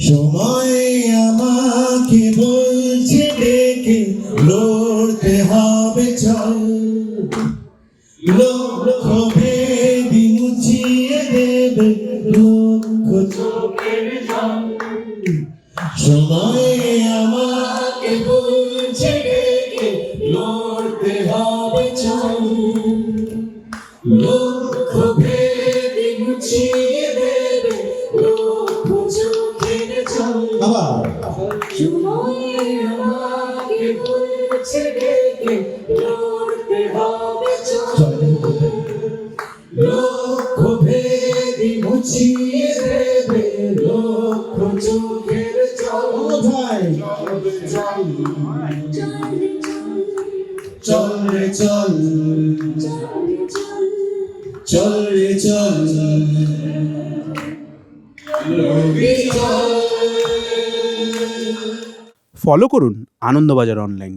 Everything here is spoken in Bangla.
সময় আমাকে বলছে ডেকে লড়তে হবে চল, লক্ষ ভেদি মুছিয়ে দেবে লক্ষ চোখের জল। সময় আমাকে বলছে ডেকে লড়তে হবে চল, লক্ষ ভেদি মুছিয়ে দেবে লক্ষ চোখের জল। সময় আমাকে বলছে ডেকে লড়তে হবে চল, লক্ষ ভেদি মুছিয়ে দেবে লক্ষ চোখের জল। চল রে চল, চল রে চল, ফলো করুন আনন্দবাজার অনলাইন।